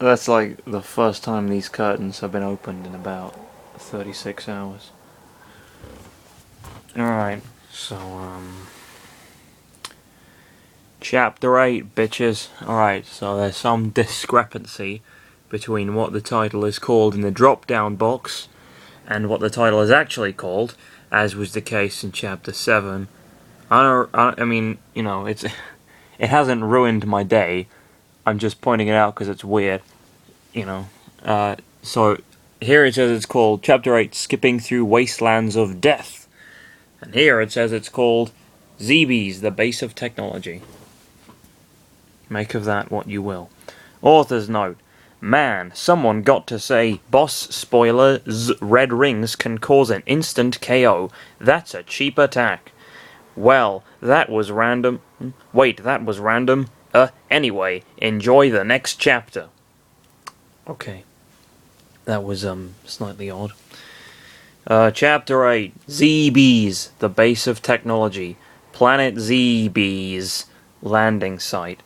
That's like the first time these curtains have been opened in about 36 hours. Alright, so, Chapter 8, bitches. Alright, so there's some discrepancy between what the title is called in the drop-down box and what the title is actually called, as was the case in Chapter 7. I mean, you know, it hasn't ruined my day. I'm just pointing it out because it's weird, you know. So here it says it's called Chapter 8, Skipping Through Wastelands of Death. And here it says it's called ZBs, the Base of Technology. Make of that what you will. Author's note. Man, someone got to say, boss spoiler, red rings can cause an instant KO. That's a cheap attack. Well, that was random. Wait, that was random. Anyway, enjoy the next chapter. Okay. That was, slightly odd. Chapter 8. ZBs, the Base of Technology. Planet ZBs. Landing site.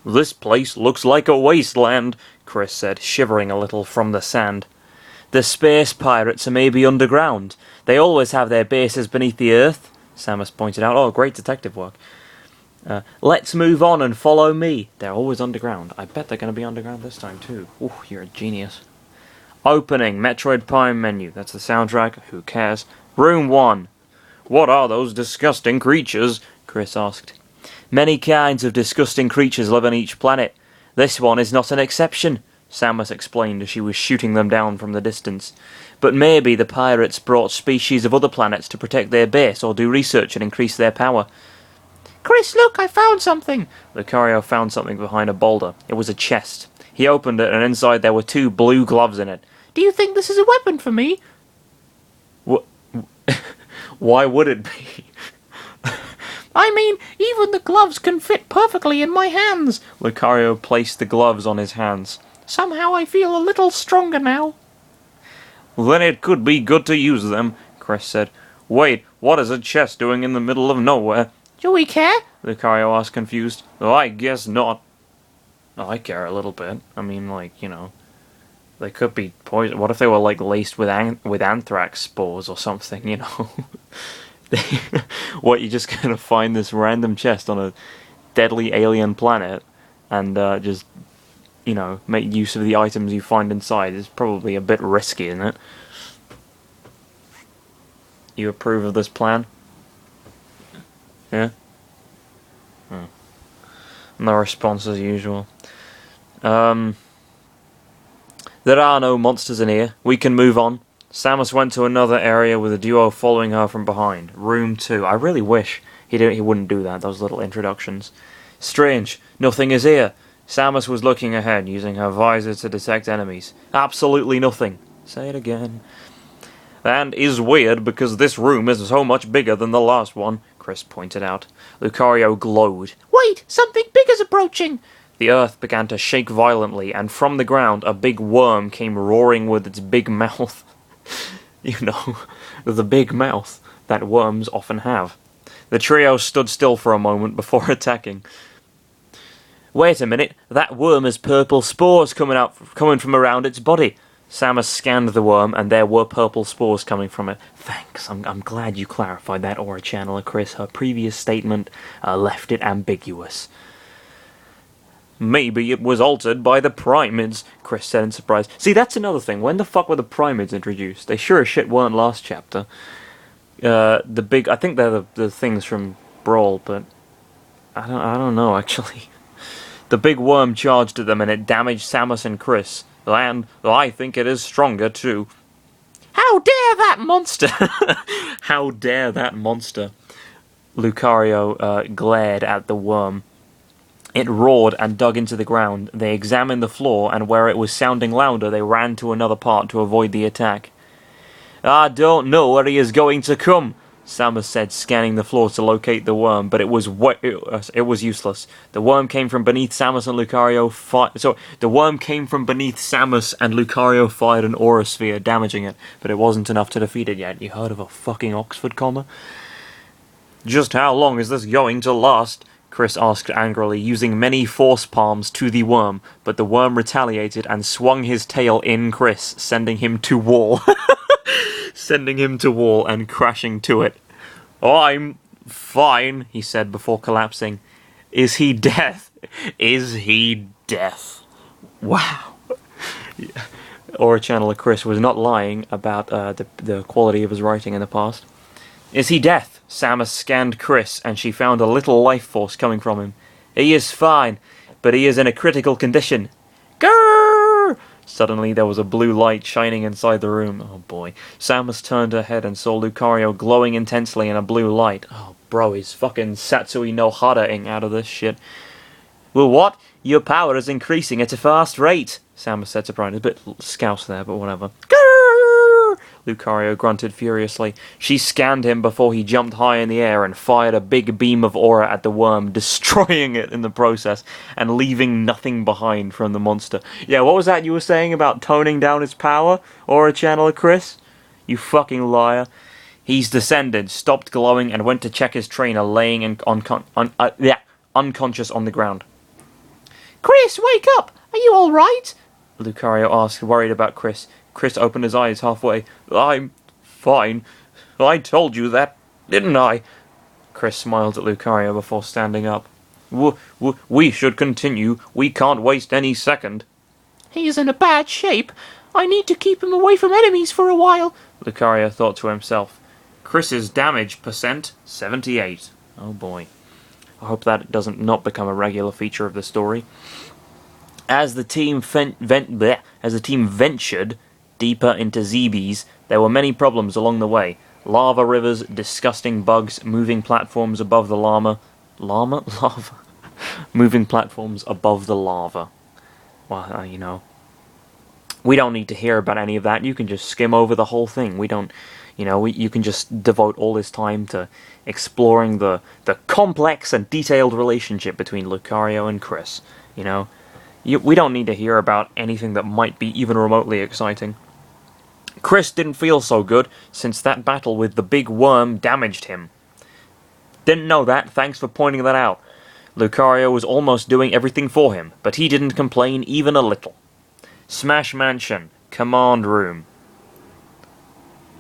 This place looks like a wasteland, Chris said, shivering a little from the sand. The space pirates are maybe underground. They always have their bases beneath the earth, Samus pointed out. Oh, great detective work. Let's move on and follow me. They're always underground. I bet they're going to be underground this time, too. Ooh, you're a genius. Opening, Metroid Prime menu. That's the soundtrack. Who cares? Room 1. What are those disgusting creatures? Chris asked. Many kinds of disgusting creatures live on each planet. This one is not an exception, Samus explained as she was shooting them down from the distance. But maybe the pirates brought species of other planets to protect their base or do research and increase their power. Chris, look, I found something! Lucario found something behind a boulder. It was a chest. He opened it and inside there were 2 blue gloves in it. Do you think this is a weapon for me? What? Why would it be? I mean, even the gloves can fit perfectly in my hands. Lucario placed the gloves on his hands. Somehow I feel a little stronger now. Then it could be good to use them, Chris said. Wait, what is a chest doing in the middle of nowhere? Do we care? Lucario asked, confused. Oh, I guess not. Oh, I care a little bit. I mean, like, you know, they could be poison. What if they were, like, laced with anthrax spores or something, you know? What, you're just gonna find this random chest on a deadly alien planet and just, you know, make use of the items you find inside? Is probably a bit risky, isn't it? You approve of this plan? Yeah? Oh. No response as usual. There are no monsters in here. We can move on. Samus went to another area with a duo following her from behind. Room 2. I really wish he wouldn't do that, those little introductions. Strange. Nothing is here. Samus was looking ahead, using her visor to detect enemies. Absolutely nothing. Say it again. And is weird because this room is so much bigger than the last one, Chris pointed out. Lucario glowed. Wait! Something big is approaching! The earth began to shake violently, and from the ground a big worm came roaring with its big mouth. You know, the big mouth that worms often have. The trio stood still for a moment before attacking. Wait a minute, that worm has purple spores coming from around its body. Samus scanned the worm, and there were purple spores coming from it. Thanks, I'm glad you clarified that, Aura Channeler Chris. Her previous statement left it ambiguous. Maybe it was altered by the Prymids, Chris said in surprise. See, that's another thing. When the fuck were the Prymids introduced? They sure as shit weren't last chapter. I think they're the things from Brawl, but I don't know, actually. The big worm charged at them and it damaged Samus and Chris. And I think it is stronger, too. How dare that monster! How dare that monster! Lucario glared at the worm. It roared and dug into the ground. They examined the floor, and where it was sounding louder, they ran to another part to avoid the attack. I don't know where he is going to come, Samus said, scanning the floor to locate the worm, but it was useless. The worm came from beneath Samus and Lucario fired an aura sphere, damaging it, but it wasn't enough to defeat it yet. You heard of a fucking Oxford comma? Just how long is this going to last? Chris asked angrily, using many force palms to the worm, but the worm retaliated and swung his tail in Chris, sending him to wall. Sending him to wall and crashing to it. "I'm fine," he said before collapsing. "Is he death? Is he death?" Wow. Yeah. Aura Channeler Chris was not lying about the quality of his writing in the past. "Is he death?" Samus scanned Chris, and she found a little life force coming from him. "He is fine, but he is in a critical condition." Grrr! Suddenly there was a blue light shining inside the room. Oh boy. Samus turned her head and saw Lucario glowing intensely in a blue light. Oh bro, he's fucking Satsui no Hara-ing out of this shit. "Well, what? Your power is increasing at a fast rate," Samus said, surprised. A bit scouse there, but whatever. Grrr! Lucario grunted furiously. She scanned him before he jumped high in the air and fired a big beam of aura at the worm, destroying it in the process and leaving nothing behind from the monster. Yeah, what was that you were saying about toning down his power, Aura Channeler Chris? You fucking liar. He's descended, stopped glowing, and went to check his trainer laying unconscious on the ground. "Chris, wake up! Are you alright?" Lucario asked, worried about Chris. Chris opened his eyes halfway. "I'm fine. I told you that, didn't I?" Chris smiled at Lucario before standing up. We should continue. We can't waste any second." "He's in a bad shape. I need to keep him away from enemies for a while," Lucario thought to himself. Chris's damage percent, 78. Oh boy. I hope that doesn't not become a regular feature of the story. As the team ventured deeper into Zebes, there were many problems along the way. Lava rivers, disgusting bugs, moving platforms above the lava. Moving platforms above the lava. Well, you know. We don't need to hear about any of that. You can just skim over the whole thing. We don't, you can just devote all this time to exploring the complex and detailed relationship between Lucario and Chris. We don't need to hear about anything that might be even remotely exciting. Chris didn't feel so good since that battle with the big worm damaged him. Didn't know that, thanks for pointing that out. Lucario was almost doing everything for him, but he didn't complain even a little. Smash Mansion, Command Room.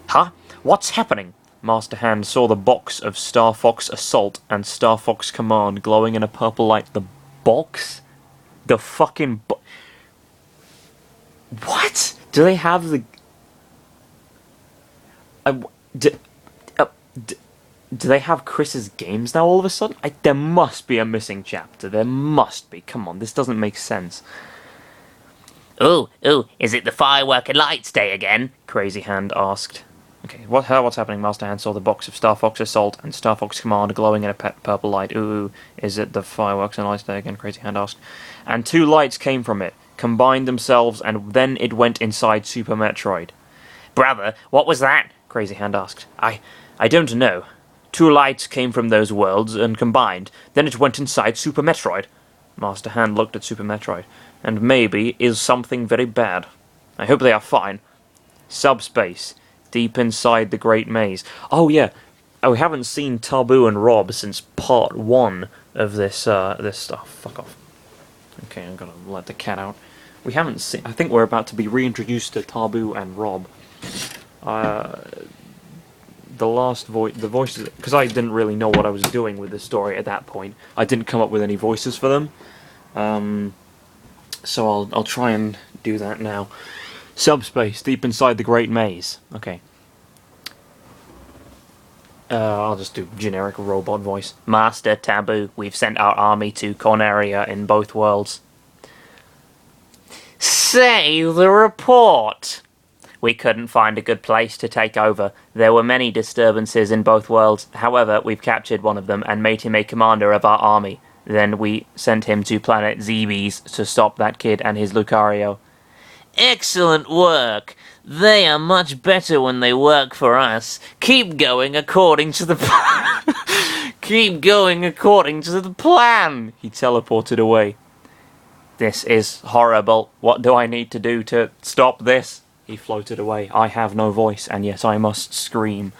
Huh? What's happening? Master Hand saw the box of Star Fox Assault and Star Fox Command glowing in a purple light. The box? The fucking What? Do they have the... do they have Chris's games now all of a sudden? There must be a missing chapter. There must be. Come on, this doesn't make sense. Ooh, is it the firework and lights day again? Crazy Hand asked. Okay, what's happening? Master Hand saw the box of Star Fox Assault and Star Fox Command glowing in a purple light. Ooh, is it the fireworks and lights day again? Crazy Hand asked. And two lights came from it, combined themselves, and then it went inside Super Metroid. Brother, what was that? Crazy Hand asked. I don't know. Two lights came from those worlds and combined. Then it went inside Super Metroid. Master Hand looked at Super Metroid. And maybe is something very bad. I hope they are fine. Subspace, deep inside the Great Maze. Oh yeah, we haven't seen Tabuu and ROB since part 1 of this stuff. Fuck off. Okay, I'm gonna let the cat out. We haven't seen... I think we're about to be reintroduced to Tabuu and ROB. The voices... Because I didn't really know what I was doing with this story at that point. I didn't come up with any voices for them. So I'll try and do that now. Subspace, deep inside the Great Maze. Okay. I'll just do generic robot voice. Master Tabuu, we've sent our army to Corneria in both worlds. Say the report! We couldn't find a good place to take over. There were many disturbances in both worlds. However, we've captured one of them and made him a commander of our army. Then we sent him to planet Zebes to stop that kid and his Lucario. Excellent work. They are much better when they work for us. Keep going according to the plan. Keep going according to the plan. He teleported away. This is horrible. What do I need to do to stop this? He floated away. I have no voice, and yes, I must scream.